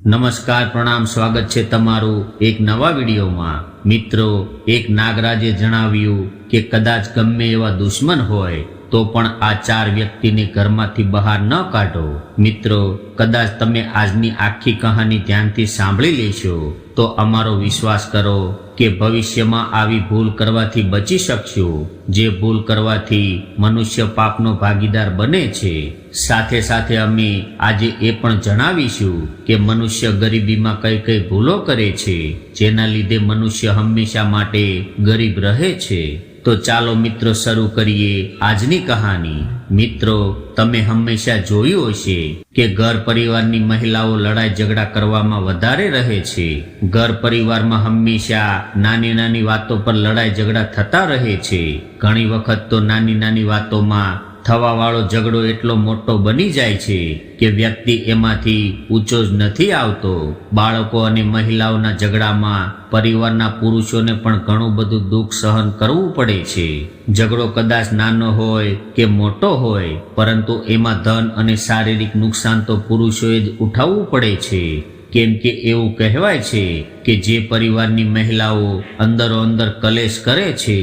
નમસ્કાર, પ્રણામ, સ્વાગત છે તમારું એક નવા વિડીયોમાં। મિત્રો, એક નાગરાજે જણાવ્યું કે કદાચ ગમે એવા દુશ્મન હોય તો પણ આ 4 વ્યક્તિને ઘરમાંથી બહાર ન કાઢો। મિત્રો, કદાચ તમે આજની આખી કહાની ધ્યાનથી સાંભળી લેશો તો અમારો વિશ્વાસ કરો કે ભવિષ્યમાં આવી ભૂલ કરવાથી બચી શકશો, જે ભૂલ કરવાથી મનુષ્ય પાપનો ભાગીદાર બને છે। સાથે સાથે અમે આજે એ પણ જણાવીશું કે મનુષ્ય ગરીબીમાં કઈ કઈ ભૂલો કરે છે જેના લીધે મનુષ્ય હંમેશા માટે ગરીબ રહે છે। તો ચાલો મિત્રો શરૂ કરીએ આજની કહાની। મિત્રો, તમે હંમેશા જોયું હશે કે ઘર પરિવારની મહિલાઓ લડાઈ ઝઘડા કરવામાં વધારે રહે છે। ઘર પરિવારમાં હંમેશા નાની નાની વાતો પર લડાઈ ઝઘડા થતા રહે છે। ઘણી વખત તો નાની નાની વાતોમાં થવાવાળો ઝઘડો એટલો મોટો બની જાય છે કે વ્યક્તિ એમાંથી ઊંચો જ નથી આવતો। બાળકો અને મહિલાઓના ઝઘડામાં પરિવારના પુરુષોને પણ ઘણું બધું દુઃખ સહન કરવું પડે છે। ઝઘડો કદાચ નાનો હોય કે મોટો હોય, પરંતુ એમાં ધન અને શારીરિક નુકસાન તો પુરુષોએ જ ઉઠાવવું પડે છે। કેમ કે એવું કહેવાય છે કે જે પરિવારની મહિલાઓ અંદરો અંદર કલેશ કરે છે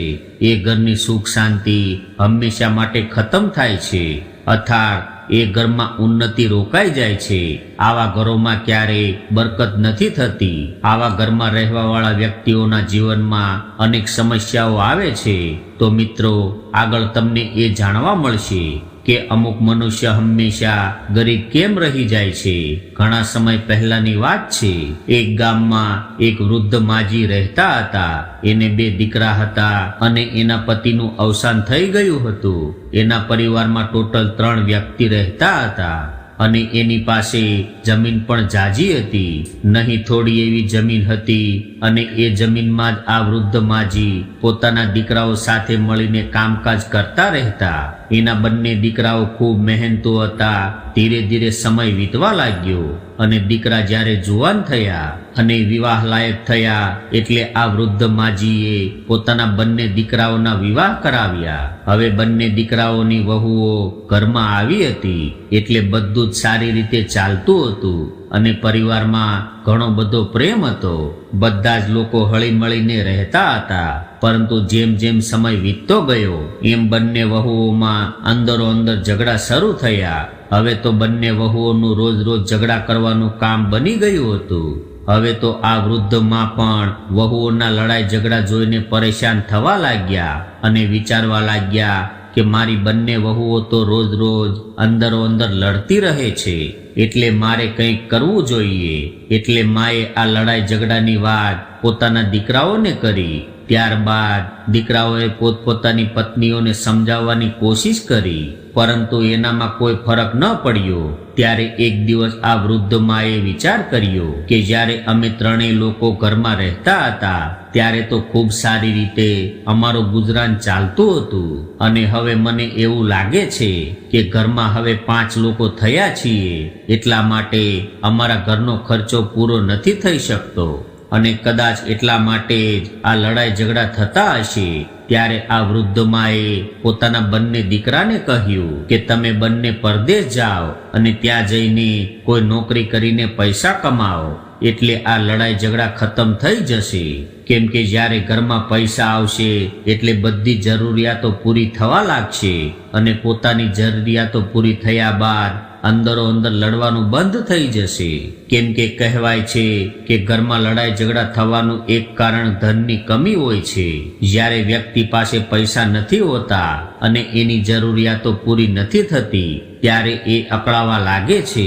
એ ઘરની સુખ શાંતિ હંમેશા માટે ખતમ થાય છે, અર્થાત એ ઘરમાં ઉન્નતિ રોકાઈ જાય છે। આવા ઘરોમાં ક્યારેય બરકત નથી થતી। આવા ઘરમાં રહેવાવાળા વ્યક્તિઓના જીવનમાં અનેક સમસ્યાઓ આવે છે। તો મિત્રો, આગળ તમને એ જાણવા મળશે કે અમુક મનુષ્ય હંમેશા ગરીબ કેમ રહી જાય છે। ઘણા સમય પહેલાની વાત છે। એક ગામમાં એક વૃદ્ધ માજી રહેતા હતા। એને 2 દીકરા હતા અને એના પતિનું અવસાન થઈ ગયું હતું। એના પરિવારમાં ટોટલ 3 વ્યક્તિ રહેતા હતા અને એની પાસે જમીન પણ જાજી હતી, નહીં થોડી એવી જમીન હતી। અને એ જમીનમાં જ આ વૃદ્ધ માજી પોતાના દીકરાઓ સાથે મળીને કામકાજ કરતા રહેતા। એના બંને દીકરાઓ ખૂબ મહેનતુ હતા। ધીરે ધીરે સમય વીતવા લાગ્યો અને દીકરા જ્યારે જુવાન થયા અને વિવાહ લાયક થયા એટલે આ વૃદ્ધ માજીએ પોતાના બંને દીકરાઓના વિવાહ કરાવ્યા। હવે બંને દીકરાઓની વહુઓ ઘરમાં આવી હતી એટલે બધું જ સારી રીતે ચાલતું હતું અને પરિવારમાં ઘણો બધો પ્રેમ હતો। બધા જ લોકો હળી મળીને રહેતા હતા। પરંતુ જેમ જેમ સમય વીતતો ગયો એમ બંને વહુઓમાં અંદરો અંદર ઝઘડા શરૂ થયા। હવે તો બંને વહુઓનું રોજ રોજ ઝઘડા કરવાનું કામ બની ગયું હતું। હવે તો આ વૃદ્ધ માં પણ વહુઓના લડાઈ ઝઘડા જોઈને પરેશાન થવા લાગ્યા અને વિચારવા લાગ્યા કે મારી બંને વહુઓ તો રોજ રોજ અંદરો અંદર લડતી રહે છે, એટલે મારે કંઈક કરવું જોઈએ। એટલે માએ આ લડાઈ ઝઘડાની વાત પોતાના દીકરાઓને કરી। ત્યારબાદ દીકરાઓએ પોતપોતાની પત્નીઓને સમજાવવાની કોશિશ કરી, પરંતુ એનામાં કોઈ ફરક ન પડ્યો। ત્યારે એક દિવસ આ વૃદ્ધ માએ વિચાર કર્યો કે જ્યારે અમે 3 લોકો ઘરમાં રહેતા હતા ત્યારે તો ખૂબ સારી રીતે અમારું ગુજરાન ચાલતું હતું અને હવે મને એવું લાગે છે કે ઘરમાં હવે 5 લોકો થયા છીએ, એટલા માટે અમારા ઘરનો ખર્ચો પૂરો નથી થઈ શકતો અને કદાચ એટલા માટે જ આ લડાઈ ઝઘડા થતા હશે। ત્યારે આ વૃદ્ધ માએ પોતાના બંને દીકરાને કહ્યું કે તમે બંને પરદેશ જાઓ અને ત્યાં જઈને કોઈ નોકરી કરીને પૈસા કમાઓ, એટલે આ લડાઈ ઝઘડા ખતમ થઈ જશે। કેમ કે જ્યારે ઘરમાં પૈસા આવશે એટલે બધી જરૂરિયાતો પૂરી થવા લાગશે અને પોતાની જરૂરિયાતો પૂરી થયા બાદ અંદરો અંદર લડવાનું બંધ થઈ જશે। કેમ કે કહેવાય છે કે ઘરમાં લડાઈ ઝઘડા થવાનું એક કારણ ધનની કમી હોય છે। જ્યારે વ્યક્તિ પાસે પૈસા નથી હોતા અને એની જરૂરિયાતો પૂરી નથી થતી ત્યારે એ અકળાવા લાગે છે।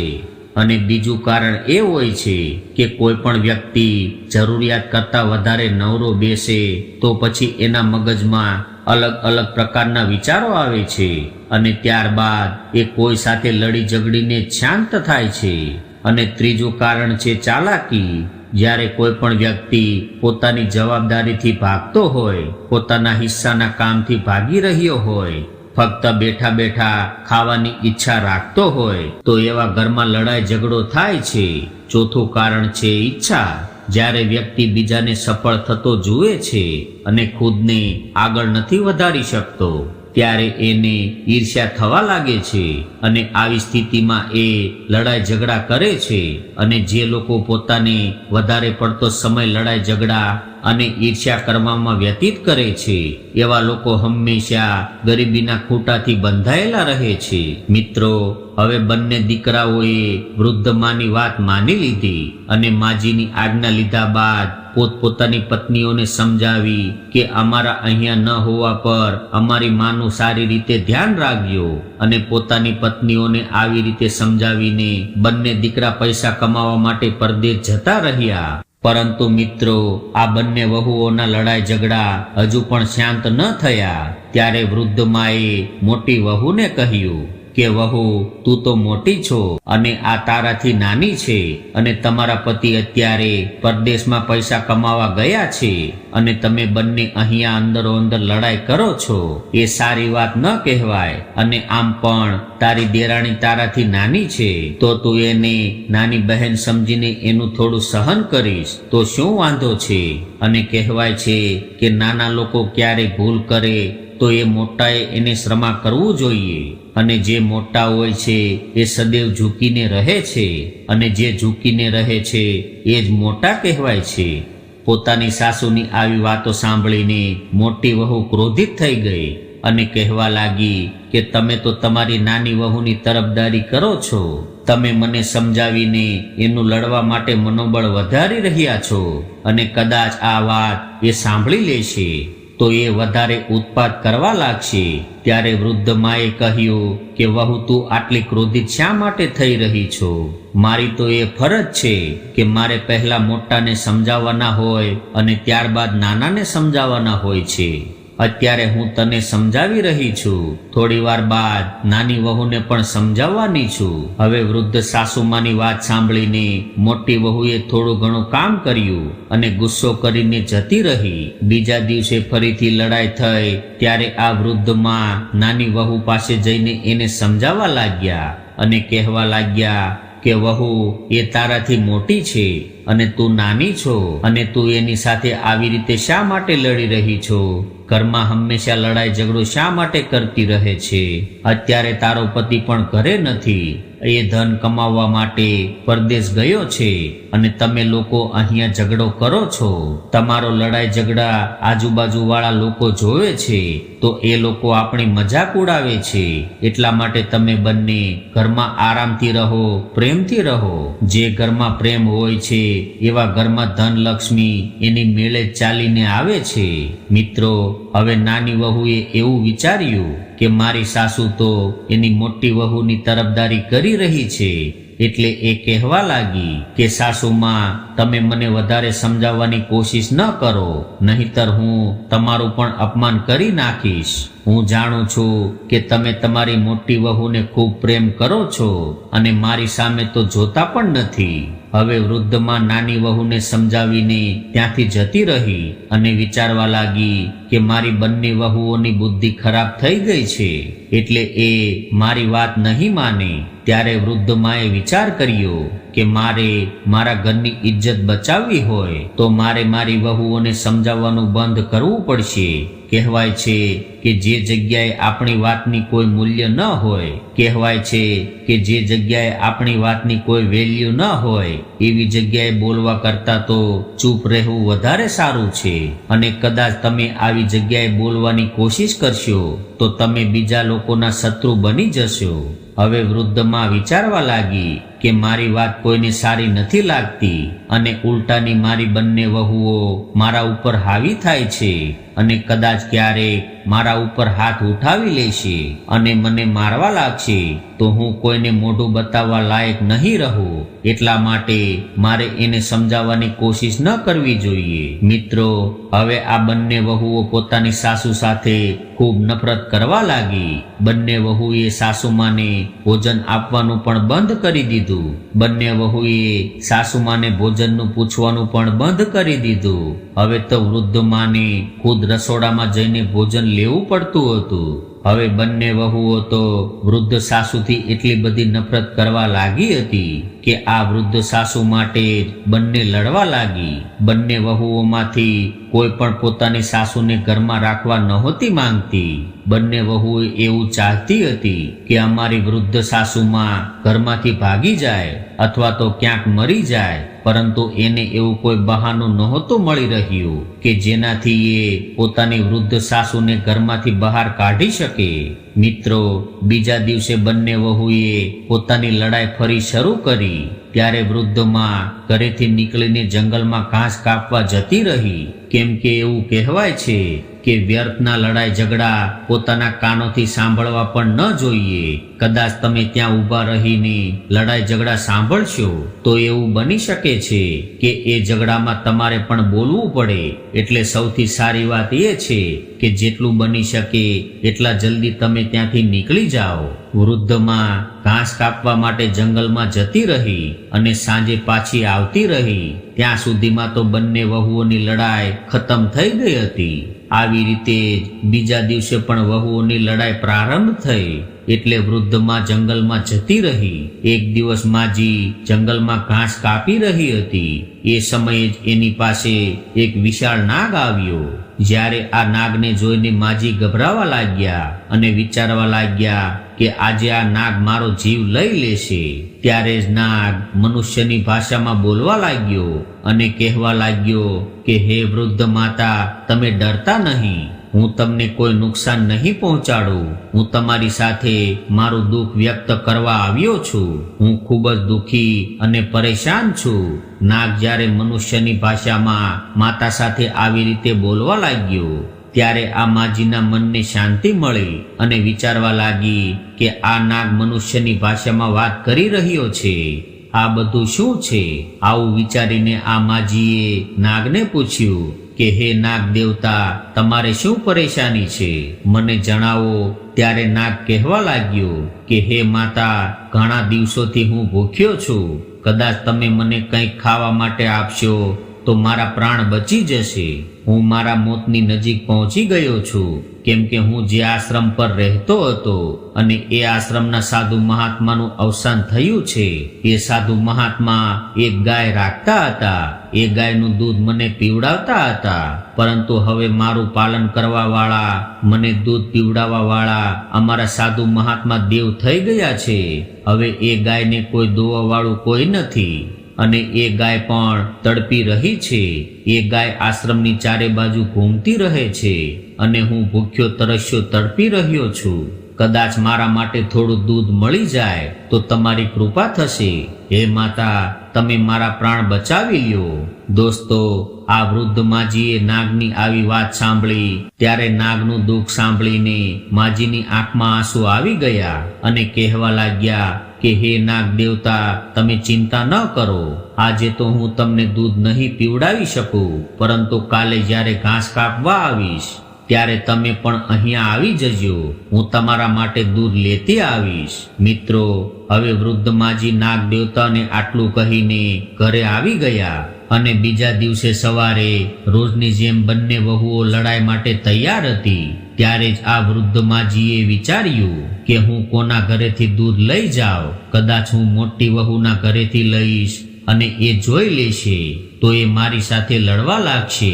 અને બીજું કારણ એ હોય છે કે કોઈ પણ વ્યક્તિ જરૂરિયાત કરતાં વધારે નવરો બેસે તો પછી એના મગજમાં અલગ અલગ પ્રકારના વિચારો આવે છે અને ત્યારબાદ એ કોઈ સાથે લડી ઝઘડીને શાંત થાય છે। અને ત્રીજું કારણ છે ચાલાકી। જ્યારે કોઈ પણ વ્યક્તિ પોતાની જવાબદારીથી ભાગતો હોય, પોતાના હિસ્સાના કામથી ભાગી રહ્યો હોય, ફક્ત બેઠા બેઠા ખાવાની ઈચ્છા રાખતો હોય તો એવા ઘરમાં લડાઈ ઝઘડો થાય છે। ચોથું કારણ છે ઈચ્છા। જ્યારે વ્યક્તિ બીજાને સફળ થતો જુએ છે અને ખુદને આગળ નથી વધારી શકતો ત્યારે એને ઈર્ષ્યા થવા લાગે છે અને આવી સ્થિતિમાં એ લડાઈ ઝઘડા કરે છે. અને જે લોકો પોતાને વધારે પડતો સમય લડાઈ ઝઘડા અને ઈર્ષ્યા કરવામાં વ્યતીત કરે છે એવા લોકો હંમેશા ગરીબીના ખૂંટાથી બંધાયેલા રહે છે. મિત્રો, હવે બંને દીકરાઓએ વૃદ્ધ માની વાત માની લીધી અને માજીની આજ્ઞા લીધા બાદ પોતપોતાની પત્નીઓને સમજાવી કે અમારા અહીંયા ન હોવા પર અમારી માનું સારી રીતે ધ્યાન રાખજો. અને પોતાની પત્નીઓને આવી રીતે સમજાવીને બંને દીકરા પૈસા કમાવા માટે પરદેશ જતા રહ્યા. પરંતુ મિત્રો, આ બંને વહુઓના લડાઈ ઝઘડા હજુ પણ શાંત ન થયા. ત્યારે વૃદ્ધ માએ મોટી વહુને કહ્યું કે વહુ, તું તો મોટી છો અને આ તારાથી નાની છે અને તમારા પતિ અત્યારે પરદેશમાં પૈસા કમાવા ગયા છે અને તમે બંને અહીંયા અંદરો અંદર લડાઈ કરો છો. એ સારી વાત ન કહેવાય. અને આમ પણ તારી દેરાણી તારાથી નાની છે તો તું એને નાની બહેન સમજીને એનું થોડું સહન કરીશ તો શું વાંધો છે? અને કહેવાય છે કે નાના લોકો ક્યારે ભૂલ કરે તો એ મોટાએ એને શ્રમા કરવું જોઈએ. અને જે મોટા હોય છે એ સદૈવ ઝૂકીને રહે છે અને જે ઝૂકીને રહે છે એ જ મોટા કહેવાય છે. પોતાની સાસુની આવી વાતો સાંભળીને મોટી વહુ ક્રોધિત થઈ ગઈ અને કહેવા લાગી કે તમે તો તમારી નાની વહુની તરફદારી કરો છો. તમે મને સમજાવીને એનું લડવા માટે મનોબળ વધારી રહ્યા છો અને કદાચ આ વાત એ સાંભળી લેશે તો એ વધારે ઉત્પાત કરવા લાગશે. ત્યારે વૃદ્ધ માએ કહ્યું કે વહુ, તું આટલી ક્રોધિત શા માટે થઈ રહી છો? મારી તો એ ફરજ છે કે મારે પહેલા મોટાને સમજાવવાના હોય અને ત્યારબાદ નાનાને સમજાવવાના હોય છે. અત્યારે હું તને સમજાવી રહી છું, થોડી વાર બાદ નાની વહુને પણ સમજાવવાની છું. હવે વૃદ્ધ સાસુમાની વાત સાંભળીને મોટી વહુએ થોડું ઘણું કામ કર્યું અને ગુસ્સો કરીને જતી રહી. બીજા દિવસે ફરીથી લડાઈ થઈ ત્યારે આ વૃદ્ધ માં નાની વહુ પાસે જઈને એને સમજાવવા લાગ્યા અને કહેવા લાગ્યા કે વહુ, એ તારાથી મોટી છે અને તું નાની છો અને તું એની સાથે આવી રીતે શા માટે લડી રહી છો? ઘરમાં હંમેશા લડાઈ ઝઘડો શા માટે કરતી રહે છે? અત્યારે તારો પતિ પણ ઘરે નથી, એ ધન કમાવવા માટે પરદેશ ગયો છે અને તમે લોકો અહીંયા ઝઘડો કરો છો. તમારો લડાઈ ઝઘડા આજુબાજુ વાળા લોકો જોવે છે તો એ લોકો આપણી મજાક ઉડાવે છે. એટલા માટે તમે બંને ઘરમાં આરામથી રહો, પ્રેમથી રહો. જે ઘરમાં પ્રેમ હોય છે એવા ઘરમાં ધન લક્ષ્મી એની મેળે ચાલીને આવે છે. મિત્રો, હવે નાની વહુએ એવું વિચાર્યું કે મારી સાસુ તો એની મોટી વહુની તરફદારી કરી રહી છે એટલે એ કહેવા લાગી કે સાસુમાં, તમે મને વધારે સમજાવવાની કોશિશ ન કરો, નહીતર હું તમારું પણ અપમાન કરી નાખીશ. હું જાણું છું કે તમે તમારી મોટી વહુને ખૂબ પ્રેમ કરો છો અને મારી સામે તો જોતા પણ નથી. હવે વૃદ્ધમાં નાની વહુને સમજાવીને ત્યાંથી જતી રહી અને વિચારવા લાગી કે મારી બંને વહુઓની બુદ્ધિ ખરાબ થઈ ગઈ છે એટલે એ મારી વાત નહીં માને. ત્યારે વૃદ્ધ માએ વિચાર કર્યો કે મારે મારા ઘરની ઇજ્જત બચાવવી હોય તો મારે મારી વહુઓને સમજાવવાનું બંધ કરવું પડશે. કહેવાય છે કે જે જગ્યાએ આપણી વાતની કોઈ મૂલ્ય ન હોય, કહેવાય છે કે જે જગ્યાએ આપણી વાતની કોઈ વેલ્યુ ન હોય એવી જગ્યાએ બોલવા કરતા તો ચૂપ રહેવું વધારે સારું છે. અને કદાચ તમે આવી જગ્યાએ બોલવાની કોશિશ કરશો તો તમે બીજા લોકોના શત્રુ બની જશો. હવે વૃદ્ધમાં વિચારવા લાગી કે મારી વાત કોઈને સારી નથી લાગતી અને ઉલટાની મારી બંને વહુઓ મારા ઉપર હાવી થાય છે અને કદાચ ક્યારેક મારા ઉપર હાથ ઉઠાવી લેશે અને મને મારવા લાગશે તો હું કોઈને મોઢું બતાવવા લાયક નહીં રહું. એટલા માટે મારે એને સમજાવવાની કોશિશ ન કરવી જોઈએ. મિત્રો, હવે આ બંને વહુઓ પોતાની સાસુ સાથે ખૂબ નફરત કરવા લાગી. બંને વહુએ સાસુમાને ભોજન આપવાનું પણ બંધ કરી દીધું. બંને વહુએ સાસુમાને ભોજનનું પૂછવાનું પણ બંધ કરી દીધું. હવે તો વૃદ્ધ માને ખુદ રસોડામાં જઈને ભોજન લેવું પડતું હતું. હવે બંને વહુઓ તો વૃદ્ધ સાસુથી એટલી બધી નફરત કરવા લાગી હતી કે આ વૃદ્ધ સાસુ માટે જ બંને લડવા લાગી. બંને વહુઓમાંથી કોઈ પણ પોતાની સાસુને ઘરમાં રાખવા નહોતી માંગતી. બંને વહુઓ એવું ચાહતી હતી કે અમારી વૃદ્ધ સાસુમાં ઘરમાંથી ભાગી જાય અથવા તો ક્યાંક મરી જાય, પરંતુ એને એવું કોઈ બહાનું નહોતું મળી રહ્યું કે જેનાથી એ પોતાની વૃદ્ધ સાસુને ઘરમાંથી બહાર કાઢી શકે. મિત્રો, બીજા દિવસે બંને વહુએ પોતાની લડાઈ ફરી શરૂ કરી. ત્યારે વૃદ્ધમાં ઘરેથી નીકળીને જંગલમાં ઘાસ કાપવા જતી રહી, કેમ કે એવું કહેવાય છે કે વ્યર્થના લડાઈ ઝઘડા પોતાના કાનોથી સાંભળવા પણ ન જોઈએ. કદાચ તમે ત્યાં ઊભા રહીને લડાઈ ઝઘડા સાંભળશો તો એવું બની શકે છે કે એ ઝઘડામાં તમારે પણ બોલવું પડે. એટલે સૌથી સારી વાત એ છે કે જેટલું બની શકે એટલા જલ્દી તમે ત્યાંથી નીકળી જાઓ. વૃદ્ધમાં ઘાસ કાપવા માટે જંગલમાં જતી રહી અને સાંજે પાછી આવતી રહી. ત્યાં સુધીમાં તો બંને વહુઓની લડાઈ ખતમ થઈ ગઈ હતી. આવી રીતે બીજા દિવસે પણ વહુઓની લડાઈ પ્રારંભ થઈ. એટલે વૃદ્ધમાં જંગલમાં જતી રહી. એક દિવસ માજી જંગલમાં ઘાસ કાપી રહી હતી. એ સમયે જ એની પાસે એક વિશાળ નાગ આવ્યો. જ્યારે આ નાગને જોઈને માજી ગભરાવા લાગ્યા અને વિચારવા લાગ્યા કે આજે આ નાગ મારો જીવ લઈ લેશે. ત્યારે જ નાગ મનુષ્યની ભાષામાં બોલવા લાગ્યો અને કહેવા લાગ્યો કે હે વૃદ્ધ માતા, તમે ડરતા નહીં. હું તમને કોઈ નુકસાન નહીં પહોંચાડું. હું તમારી સાથે મારું દુઃખ વ્યક્ત કરવા આવ્યો છું. હું ખૂબ જ દુઃખી અને પરેશાન છું. નાગ જ્યારે મનુષ્યની ભાષામાં માતા સાથે આવી રીતે બોલવા લાગ્યો ત્યારે આ માજીના મનને શાંતિ મળી અને વિચારવા લાગી કે આ નાગ મનુષ્યની ભાષામાં વાત કરી રહ્યો છે. આ બધું શું છે? આવું વિચારીને આ માજીએ નાગને પૂછ્યું કે હે નાગ દેવતા, તમારે શું પરેશાની છે? મને જણાવો. ત્યારે નાગ કહેવા લાગ્યો કે હે માતા, ઘણા દિવસોથી હું ભૂખ્યો છું. કદાચ તમે મને કંઈક ખાવા માટે આપશો તો મારા પ્રાણ બચી જશે. હું મારા મોતની નજીક પહોંચી ગયો છું, કેમ કે હું જે આશ્રમ પર રહેતો હતો અને એ આશ્રમના સાધુ મહાત્માનું અવસાન થયું છે. એ સાધુ મહાત્મા એક ગાય રાખતા હતા. એ ગાયનું દૂધ મને પીવડાવતા હતા, પરંતુ હવે મારું પાલન કરવા વાળા, મને દૂધ પીવડાવવા વાળા અમારા સાધુ મહાત્મા દેવ થઈ ગયા છે. હવે એ ગાયને કોઈ દોવા વાળું કોઈ નથી અને એ ગાય પણ તડપી રહી છે. એ ગાય આશ્રમની ચારે બાજુ ઘૂમતી રહે છે અને હું ભૂખ્યો તરસ્યો તડપી રહ્યો છું. કદાચ મારા માટે થોડું દૂધ મળી જાય તો તમારી કૃપા થશે. હે માતા, તમે મારા પ્રાણ બચાવી લ્યો. દોસ્તો, આ વૃદ્ધ માજીએ નાગની આવી વાત સાંભળી ત્યારે નાગનું દુઃખ સાંભળીને માજીની આંખમાં આંસુ આવી ગયા અને કહેવા લાગ્યા કે હે નાગ દેવતા, તમે ચિંતા ન કરો. આજે તો હું તમને દૂધ નહીં પીવડાવી શકું, પરંતુ કાલે જ્યારે ઘાસ કાપવા આવીશ ત્યારે તમે પણ અહીંયા આવી જજો. હું તમારા માટે દૂધ લેતી આવીશ. મિત્રો, હવે વૃદ્ધ માજી નાગ દેવતાને આટલું કહીને ઘરે આવી ગયા અને બીજા દિવસે સવારે રોજની જેમ બંને વહુઓ લડાઈ માટે તૈયાર હતી. ત્યારે જ આ વૃદ્ધ માજીએ વિચાર્યું કે હું કોના ઘરેથી દૂધ લઈ જાઉં. કદાચ હું મોટી વહુના ઘરેથી લઈશ અને એ જોઈ લેશે તો એ મારી સાથે લડવા લાગશે,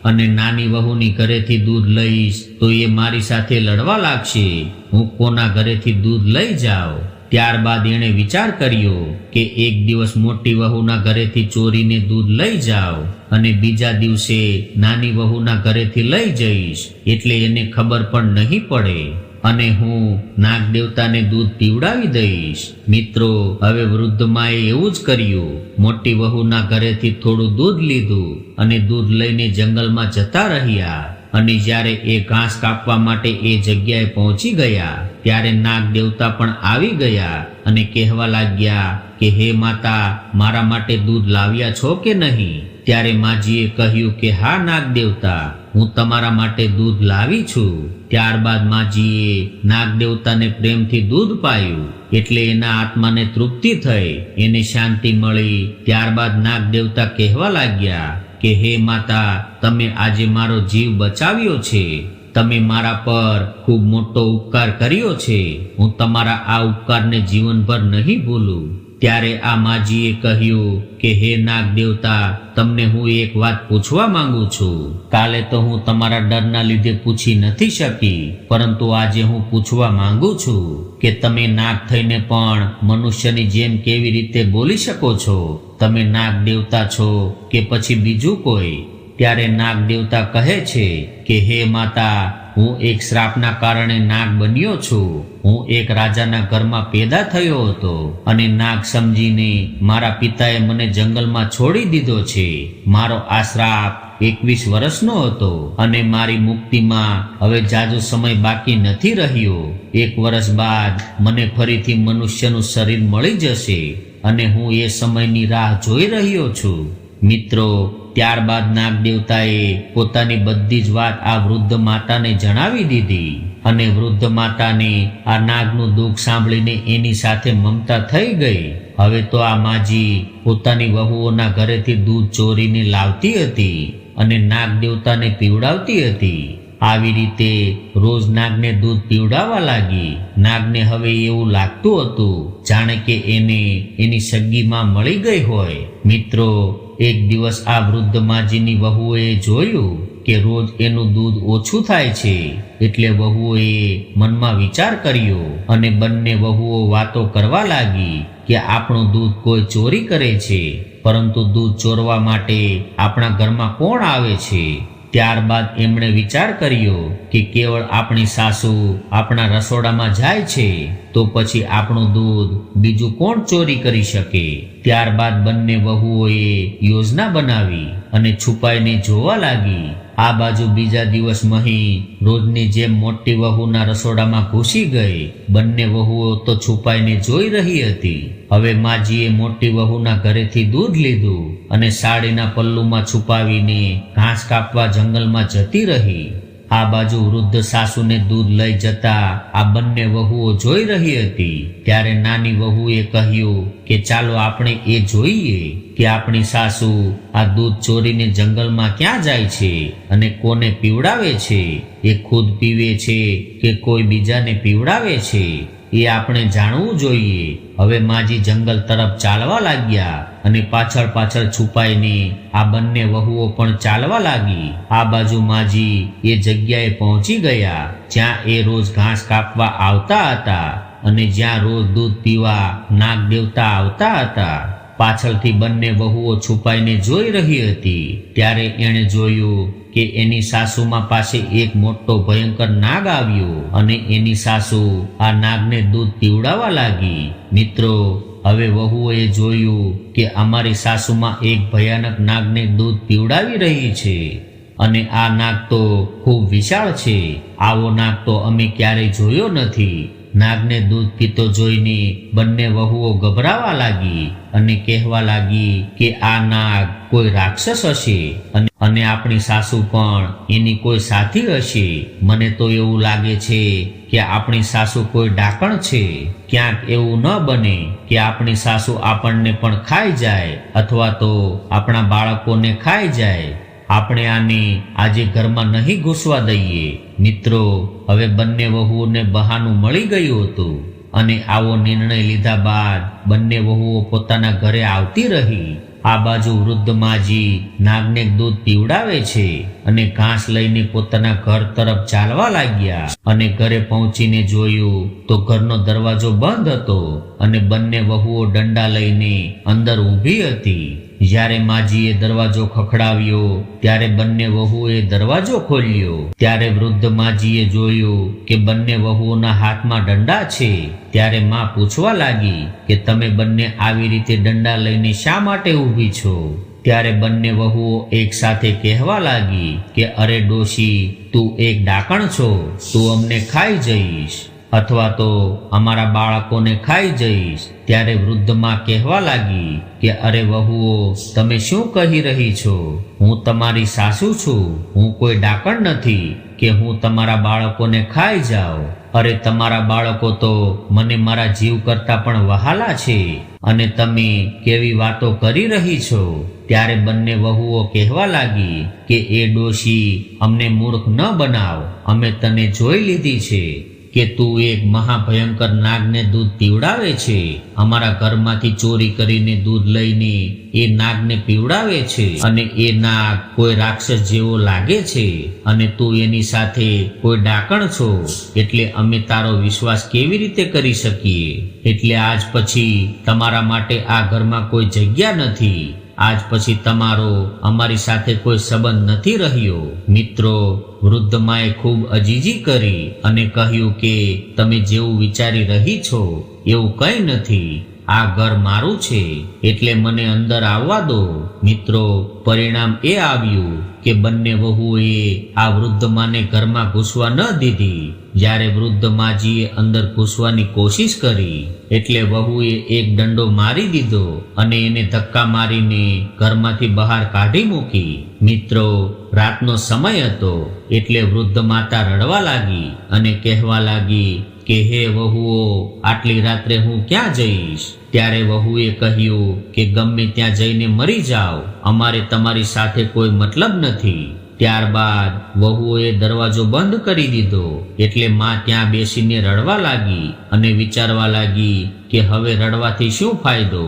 અને નાની વહુની ઘરેથી દૂધ લઈશ તો એ મારી સાથે લડવા લાગશે. હું કોના ઘરેથી દૂધ લઈ જાઉં? ત્યારબાદ એણે વિચાર કર્યો કે એક દિવસ મોટી વહુના ઘરેથી ચોરીને દૂધ લઈ જાઉં અને બીજા દિવસે નાની વહુના ઘરેથી લઈ જઈશ, એટલે એને ખબર પણ નહીં પડે અને હું નાગ દેવતાને દૂધ પીવડાવી દઈશ. મિત્રો, હવે વૃદ્ધ માએ એવું જ કર્યું. મોટી વહુના ઘરેથી થોડું દૂધ લીધું અને દૂધ લઈને જંગલમાં જતા રહ્યા. અને જ્યારે એ ઘાસ કાપવા માટે એ જગ્યાએ પહોંચી ગયા ત્યારે નાગ દેવતા પણ આવી ગયા અને કહેવા લાગ્યા કે હે માતા, મારા માટે દૂધ લાવ્યા છો કે નહીં? ત્યારે માજીએ કહ્યું કે હા નાગ દેવતા, હું તમારા માટે દૂધ લાવી છું. ત્યારબાદ માજીએ નાગ દેવતાને પ્રેમથી દૂધ પાયું એટલે એના આત્માને તૃપ્તિ થઈ, એને શાંતિ મળી. ત્યારબાદ નાગ દેવતા કહેવા લાગ્યા કે હે માતા, તમે આજે મારો જીવ બચાવ્યો છે. તમે મારા પર ખૂબ મોટો ઉપકાર કર્યો છે. હું તમારા આ ઉપકારને જીવનભર નહીં ભૂલું. ત્યારે આ માજીએ કહ્યું કે હે નાગ દેવતા, તમને હું એક વાત પૂછવા માંગુ છું. કાલે તો હું તમારા ડરના લીધે પૂછી નથી શકી, પરંતુ આજે હું પૂછવા માંગુ છું કે તમે નાગ થઈને પણ મનુષ્યની જેમ કેવી રીતે બોલી શકો છો? તમે નાગ દેવતા છો કે પછી બીજું કોઈ? ત્યારે નાગ દેવતા કહે છે કે હે માતા, હું એક શ્રાપના કારણે નાગ બન્યો છું. હું એક રાજાના ઘરમાં પેદા થયો હતો અને નાગ સમજીને મારા પિતાએ મને જંગલમાં છોડી દીધો છે. મારો આ શ્રાપ 21 વર્ષનો હતો અને મારી મુક્તિમાં હવે જાજો સમય બાકી નથી રહ્યો. 1 વર્ષ બાદ મને ફરીથી મનુષ્યનું શરીર મળી જશે અને હું એ સમયની રાહ જોઈ રહ્યો છું. મિત્રો, ત્યારબાદ નાગ દેવતાએ પોતાની બધી જ વાત આ વૃદ્ધ માતાને જણાવી દીધી અને વૃદ્ધ માતાને આ નાગનું દુઃખ સાંભળીને એની સાથે મમતા થઈ ગઈ. હવે તો આ માજી પોતાની વહુઓના ઘરેથી દૂધ ચોરીને લાવતી હતી અને નાગ દેવતાને પીવડાવતી હતી. આવી રીતે રોજ નાગને દૂધ પીવડાવવા લાગી. નાગને હવે એવું લાગતું હતું જાણે કે એને એની સગીમાં મળી ગઈ હોય. મિત્રો, એક દિવસ આ વૃદ્ધ માજીની વહુએ જોયું કે રોજ એનું દૂધ ઓછું થાય છે, એટલે વહુએ મનમાં વિચાર કર્યો અને બંને વહુઓ વાતો કરવા લાગી કે આપણું દૂધ કોઈ ચોરી કરે છે, પરંતુ દૂધ ચોરવા માટે આપણા ઘરમાં કોણ આવે છે? ત્યારબાદ એમણે વિચાર કર્યો કે કેવળ આપણી સાસુ આપણા રસોડામાં જાય છે તો પછી આપણું દૂધ બીજું કોણ ચોરી કરી શકે? ત્યારબાદ બંને વહુઓએ યોજના બનાવી અને છુપાઈને જોવા લાગી. આ બાજુ બીજા દિવસ મહી રોજની જેમ મોટી વહુના રસોડામાં ઘૂસી ગઈ. બંને વહુઓ તો છુપાઈને જોઈ રહી હતી. હવે માજીએ મોટી વહુના ઘરેથી દૂધ લીધું અને સાડીના પલ્લુમાં છુપાવીને ઘાસ કાપવા જંગલમાં જતી રહી. આ બાજુ વૃદ્ધ સાસુને દૂધ લઈ જતા આ બંને વહુઓ જોઈ રહી હતી. ત્યારે નાની વહુએ કહ્યું કે ચાલો આપણે એ જોઈએ કે આપણી સાસુ આ દૂધ ચોરીને જંગલમાં ક્યાં જાય છે અને કોને પીવડાવે છે. એ ખુદ પીવે છે કે કોઈ બીજાને પીવડાવે છે, એ આપણે જાણવું જોઈએ. હવે માજી જંગલ તરફ ચાલવા લાગ્યા અને પાછળ પાછળ છુપાઈને આ બંને વહુઓ પણ ચાલવા લાગી. આ બાજુ માજી એ જગ્યાએ પહોંચી ગયા જ્યાં એ રોજ ઘાસ કાપવા આવતા હતા અને જ્યાં રોજ દૂધ પીવા નાગ દેવતા આવતા હતા. પાછળથી બંને વહુઓ છુપાઈને જોઈ રહી હતી. ત્યારે એણે જોયું કે એની સાસુમાં પાસે એક મોટો ભયંકર નાગ આવ્યો અને એની સાસુ આ નાગને દૂધ પીવડાવવા લાગી. મિત્રો, હવે વહુઓએ જોયું કે અમારી સાસુમાં એક ભયાનક નાગને દૂધ પીવડાવી રહી છે અને આ નાગ તો ખૂબ વિશાળ છે. આવો નાગ તો અમે ક્યારેય જોયો નથી. નાગને દૂધ પીતો જોઈને બંને વહુઓ ગભરાવા લાગી અને કહેવા લાગી કે આ નાગ કોઈ રાક્ષસ હશે અને આપણી સાસુ પણ એની કોઈ સાથી હશે. મને તો એવું લાગે છે કે આપણી સાસુ કોઈ ડાકણ છે. ક્યાંક એવું ન બને કે આપણી સાસુ આપણને પણ ખાઈ જાય અથવા તો આપણા બાળકોને ખાઈ જાય. આપણે આને આજે ઘરમાં નહીં ઘૂસવા દઈએ. મિત્રો, હવે બંને વહુઓને બહાનું મળી ગયું હતું અને આવો નિર્ણય લીધા બાદ બંને વહુઓ પોતાના ઘરે આવતી રહી. આ બાજુ વૃદ્ધ માજી નાગને દૂધ પીવડાવે છે અને ઘાસ લઈને પોતાના ઘર તરફ ચાલવા લાગ્યા અને ઘરે પહોંચીને જોયું તો ઘરનો દરવાજો બંધ હતો અને બંને વહુઓ દંડા લઈને અંદર ઊભી હતી. જ્યારે માજીએ દરવાજો ખખડાવ્યો ત્યારે બંને વહુએ દરવાજો ખોલ્યો. ત્યારે વૃદ્ધ માજીએ જોયું કે બંને વહુઓના હાથમાં દંડા છે. ત્યારે માં પૂછવા લાગી કે તમે બંને આવી રીતે દંડા લઈને શા માટે ઊભી છો? ત્યારે બંને વહુઓ એક સાથે કહેવા લાગી કે અરે ડોશી, તું એક ડાકણ છો, તું અમને ખાઈ જઈશ અથવા તો અમારા બાળકોને ખાઈ જઈશ. ત્યારે વૃદ્ધમાં કહેવા લાગી કે અરે વહુઓ, તમે શું કહી રહી છો? હું તમારી સાસુ છું, હું કોઈ ડાકણ નથી કે હું તમારા બાળકોને ખાઈ જાઉં. અરે તમારા બાળકો તો મને મારા જીવ કરતા પણ વહાલા છે અને તમે કેવી વાતો કરી રહી છો? ત્યારે બંને વહુઓ કહેવા લાગી કે એ ડોશી, અમને મૂર્ખ ન બનાવ, અમે તને જોઈ લીધી છે. કે તું એક મહાભયંકર નાગને દૂધ પીવડાવે છે. અમારા ઘરમાંથી ચોરી કરીને દૂધ લઈને એ નાગને પીવડાવે છે અને એ નાગ કોઈ રાક્ષસ જેવો લાગે છે અને તું એની સાથે કોઈ ડાકણ છો, એટલે અમે તારો વિશ્વાસ કેવી રીતે કરી શકીએ? એટલે આજ પછી તમારા માટે આ ઘરમાં કોઈ જગ્યા નથી. આજ પછી તમારો અમારી સાથે કોઈ સંબંધ નથી રહ્યો. મિત્રો, વૃદ્ધ માએ ખૂબ અજીજી કરી અને કહ્યું કે તમે જેવું વિચારી રહી છો એવું કંઈ નથી. આ ઘર મારું છે, એટલે મને અંદર આવવા દો. મિત્રો, પરિણામ એ આવ્યું કે બંને વહુઓએ આ વૃદ્ધ માને ઘરમાં ઘૂસવા ન દીધી. જ્યારે વૃદ્ધ માજીએ અંદર ઘૂસવાની કોશિશ કરી એટલે વહુએ એક દંડો મારી દીધો અને એને ધક્કા મારીને ઘરમાંથી બહાર કાઢી મૂકી. મિત્રો, રાતનો સમય હતો એટલે વૃદ્ધ માતા રડવા લાગી અને કહેવા લાગી કે હે વહુઓ, આટલી રાત્રે હું ક્યાં જઈશ? ત્યારે વહુએ કહ્યું કે ગમે ત્યાં જઈને મરી જાઓ, અમારે તમારી સાથે કોઈ મતલબ નથી. ત્યારબાદ વહુઓએ દરવાજો બંધ કરી દીધો એટલે માં ત્યાં બેસીને રડવા લાગી અને વિચારવા લાગી કે હવે રડવાથી શું ફાયદો?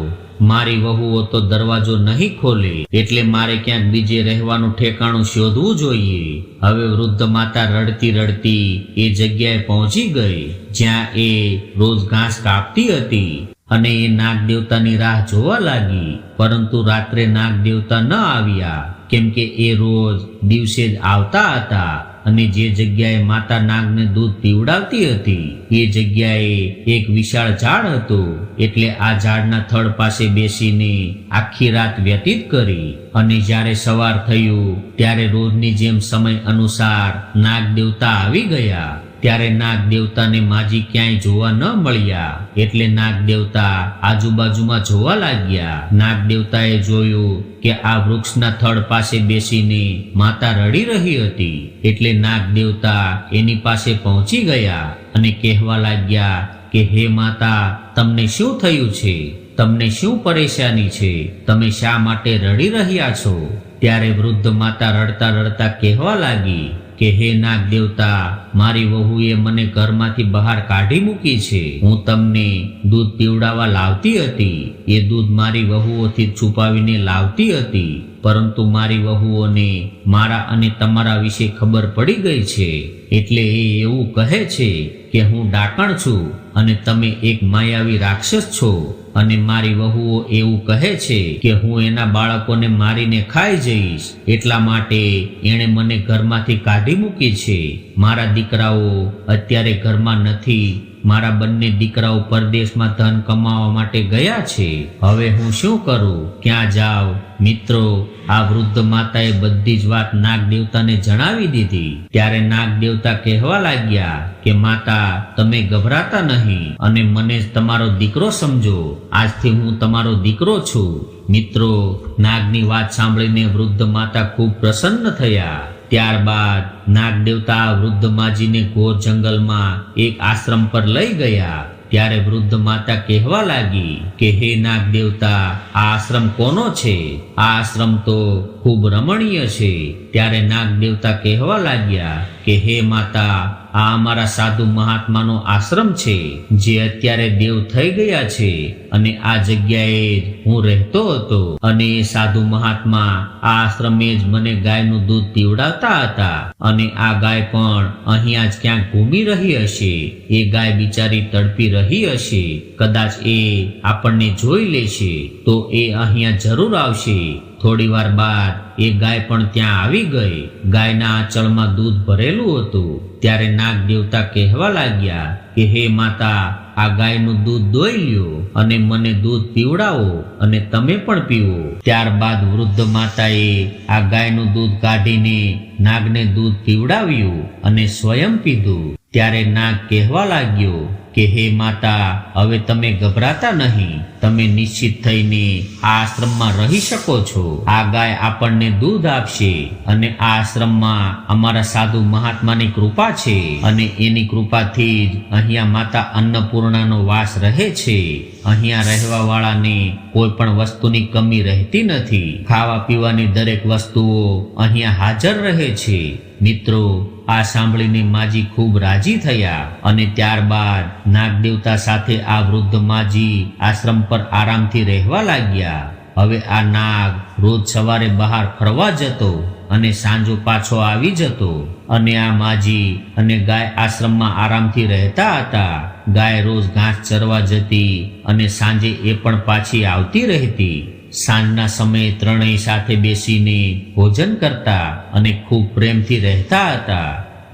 મારી વહુઓ તો દરવાજો નહીં ખોલે, એટલે મારે ક્યાંક બીજે રહેવાનું ઠેકાણું શોધવું જોઈએ. હવે વૃદ્ધ માતા રડતી રડતી એ જગ્યાએ પહોંચી ગઈ જ્યાં એ રોજ ઘાસ કાપતી હતી અને એ નાગ દેવતાની રાહ જોવા લાગી. પરંતુ રાત્રે નાગ દેવતા ન આવ્યા, કેમ કે એ રોજ દિવસે જ આવતા હતા અને જે જગ્યાએ માતા નાગને દૂધ પીવડાવતી હતી એ જગ્યાએ એક વિશાળ ઝાડ હતું. એટલે આ ઝાડના થડ પાસે બેસીને આખી રાત વ્યતીત કરી અને જ્યારે સવાર થયું ત્યારે રોજની જેમ સમય અનુસાર નાગ દેવતા આવી ગયા. ત્યારે નાગ દેવતાને માજી ક્યાંય જોવા ન મળ્યા એટલે નાગ દેવતા આજુબાજુમાં જોવા લાગ્યા. નાગ દેવતાએ જોયું કે આ વૃક્ષના થડ પાસે બેસીને માતા રડી રહી હતી એટલે નાગ દેવતા એની પાસે પહોંચી ગયા અને કહેવા લાગ્યા કે હે માતા, તમને શું થયું છે? તમને શું પરેશાની છે? તમે શા માટે રડી રહ્યા છો? ત્યારે વૃદ્ધ માતા રડતા રડતા કહેવા લાગી કે હે નાગ દેવતા, મારી વહુએ મને ઘરમાંથી બહાર કાઢી મૂકી છે. હું તમને દૂધ પીવડાવવા લાવતી હતી, એ દૂધ મારી વહુઓથી છુપાવીને લાવતી હતી, પરંતુ મારી વહુઓને મારા અને તમારા વિશે ખબર પડી ગઈ છે એટલે એ એવું કહે છે કે હું ડાકણ છું અને તમે એક માયાવી રાક્ષસ છો. અને મારી વહુઓ એવું કહે છે કે હું એના બાળકોને મારીને ખાઈ જઈશ, એટલા માટે એણે મને ઘરમાંથી કાઢી મૂકી છે. મારા દીકરાઓ અત્યારે ઘરમાં નથી. મારા બંને દીકરાઓ પરદેશમાં ધન કમાવા માટે ગયા છે. હવે હું શું કરું? ક્યાં જાઉં? મિત્રો, આ વૃદ્ધ માતાએ બધી જ વાત નાગ દેવતાને જણાવી દીધી. ત્યારે નાગ દેવતા કહેવા લાગ્યા કે માતા, તમે ગભરાતા નહીં અને મને તમારો દીકરો સમજો. આજથી હું તમારો દીકરો છું. મિત્રો, નાગની વાત સાંભળીને વૃદ્ધ માતા ખૂબ પ્રસન્ન થયા. ત્યારબાદ નાગ દેવતા વૃદ્ધ માજીને ઘોર જંગલમાં એક આશ્રમ પર લઈ ગયા. ત્યારે વૃદ્ધ માતા કહેવા લાગી કે હે નાગ દેવતા, આ આશ્રમ કોનો છે? આ આશ્રમ તો ખૂબ રમણીય છે. ત્યારે નાગ દેવતા કહેવા લાગ્યા કે હે માતા, આ અમારા સાધુ મહાત્માનો આશ્રમ છે જે અત્યારે દેવ થઈ ગયા છે અને આ જગ્યાએ જ હું રહેતો હતો અને એ સાધુ મહાત્મા આ આશ્રમે જ મને ગાયનું દૂધ પીવડાવતા હતા અને આ ગાય પણ અહીંયા જ ક્યાંક ઘૂમી રહી હશે. એ ગાય બિચારી તડપી રહી હશે. કદાચ એ આપણને જોઈ લેશે તો એ અહીંયા જરૂર આવશે. થોડી વાર બાદ એ ગાય પણ ત્યાં આવી ગઈ. ગાયના આંચળમાં દૂધ ભરેલું હતું. ત્યારે નાગ દેવતા કહેવા લાગ્યા કે હે માતા, આ ગાયનું દૂધ દોઈ લ્યો અને મને દૂધ પીવડાવો અને તમે પણ પીવો. ત્યારબાદ વૃદ્ધ માતાએ આ ગાયનું દૂધ કાઢીને નાગને દૂધ પીવડાવ્યું અને સ્વયં પીધું. ત્યારે નાગ કહેવા લાગ્યો કે હે માતા, હવે તમે ગભરાતા નહીં. તમે નિશ્ચિત થઈને આ આશ્રમમાં રહી શકો છો. આ ગાય આપણને દૂધ આપશે અને આ આશ્રમમાં અમારા સાધુ મહાત્માની કૃપા છે અને એની કૃપાથી જ અહીંયા માતા અન્નપૂર્ણાનો વાસ રહે છે. અહીંયા રહેવા વાળાને કોઈ પણ વસ્તુની કમી રહેતી નથી. ખાવા પીવાની દરેક વસ્તુઓ અહીંયા હાજર રહે છે. મિત્રો, આ સાંભળીને માજી ખૂબ રાજી થયા અને ત્યારબાદ નાગદેવતા સાથે આ વૃદ્ધ માજી આશ્રમ પર આરામથી રહેવા લાગ્યા. હવે આ નાગ રોજ સવારે બહાર ફરવા જતો અને સાંજો પાછો આવી જતો અને આ માજી અને ગાય આશ્રમમાં આરામથી રહેતા હતા. ગાય રોજ ઘાસ ચરવા જતી અને સાંજે એ પણ પાછી આવતી રહેતી. સાંજના સમયે ત્રણેય સાથે બેસીને ભોજન કરતા અને ખૂબ પ્રેમથી રહેતા હતા.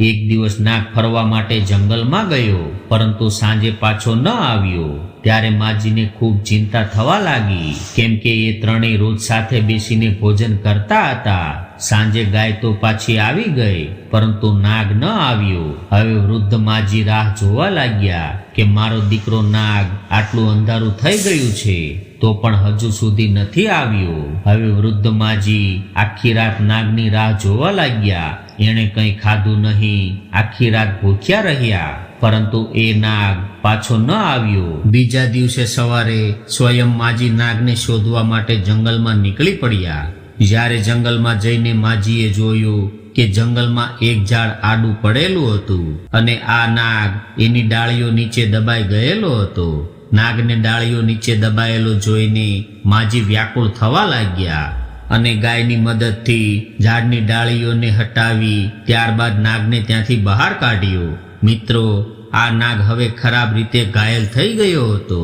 એક દિવસ નાગ ફરવા માટે જંગલમાં ગયો, પરંતુ સાંજે પાછો ન આવ્યો. ત્યારે માજીને ખૂબ ચિંતા થવા લાગી, કેમ કે એ ત્રણેય રોજ સાથે બેસીને ભોજન કરતા હતા. સાંજે ગાય તો પાછી આવી ગઈ, પરંતુ નાગ ન આવ્યો. હવે વૃદ્ધ માજી રાહ જોવા લાગ્યા કે મારો દીકરો નાગ આટલું અંધારું થઈ ગયું છે તો પણ હજુ સુધી નથી આવ્યો. હવે વૃદ્ધ માજી આખી રાત નાગની રાહ જોવા લાગ્યા. એણે કંઈ ખાધું નહીં, આખી રાત ભૂખ્યા રહ્યા, પરંતુ એ નાગ પાછો ન આવ્યો. બીજા દિવસે સવારે સ્વયં માજી નાગને શોધવા માટે જંગલમાં નીકળી પડ્યા. જ્યારે જંગલમાં જઈને માજીએ જોયું કે જંગલમાં એક ઝાડ આડું પડેલું હતું અને આ નાગ એની ડાળીઓ નીચે દબાઈ ગયેલો હતો. નાગને ડાળીઓ નીચે દબાયેલો જોઈને માજી વ્યાકુળ થવા લાગ્યા અને ગાયની મદદથી ઝાડની ડાળીઓને હટાવી ત્યારબાદ નાગને ત્યાંથી બહાર કાઢ્યો. મિત્રો, આ નાગ હવે ખરાબ રીતે ઘાયલ થઈ ગયો હતો.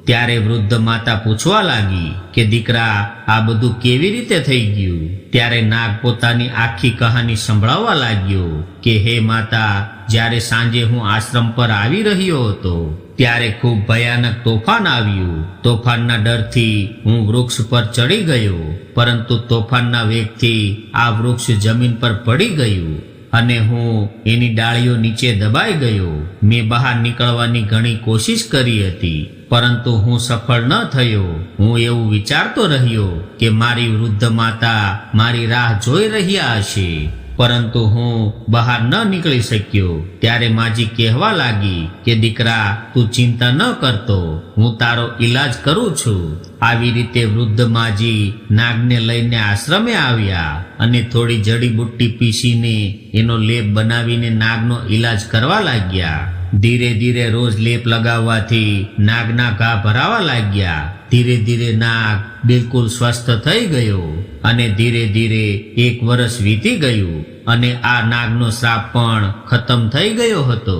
ત્યારે વૃદ્ધ માતા પૂછવા લાગી કે દીકરા, આ બધું કેવી રીતે થઈ ગયું? ત્યારે નાગ પોતાની આખી કહાની સંભળાવવા લાગ્યો કે હે માતા, જ્યારે સાંજે હું આશ્રમ પર આવી રહ્યો હતો ત્યારે ખૂબ ભયાનક તોફાન આવ્યું. તોફાનના ડરથી હું વૃક્ષ પર ચડી ગયો, પરંતુ તોફાનના વેગથી આ વૃક્ષ જમીન પર પડી ગયું અને હું એની ડાળીઓ નીચે દબાઈ ગયો. મેં બહાર નીકળવાની ઘણી કોશિશ કરી હતી, પરંતુ હું સફળ ન થયો. હું એવું વિચારતો રહ્યો કે મારી વૃદ્ધ માતા મારી રાહ જોઈ રહ્યા હશે, પરંતુ હું બહાર ન નીકળી શક્યો. ત્યારે માજી કહેવા લાગી કે દીકરા, તું ચિંતા ન કરતો, હું તારો ઈલાજ કરું છું. આવી રીતે વૃદ્ધ માજી નાગને લઈને આશ્રમે આવ્યા અને થોડી જડીબુટ્ટી પીસીને એનો લેપ બનાવીને નાગનો ઈલાજ કરવા લાગ્યા. ધીરે ધીરે રોજ લેપ લગાવવાથી નાગના ઘા ભરાવા લાગ્યા. ધીરે ધીરે નાગ બિલકુલ સ્વસ્થ થઈ ગયો અને ધીરે ધીરે 1 વર્ષ વીતી ગયું અને આ નાગનો શ્રાપ પણ ખતમ થઈ ગયો હતો.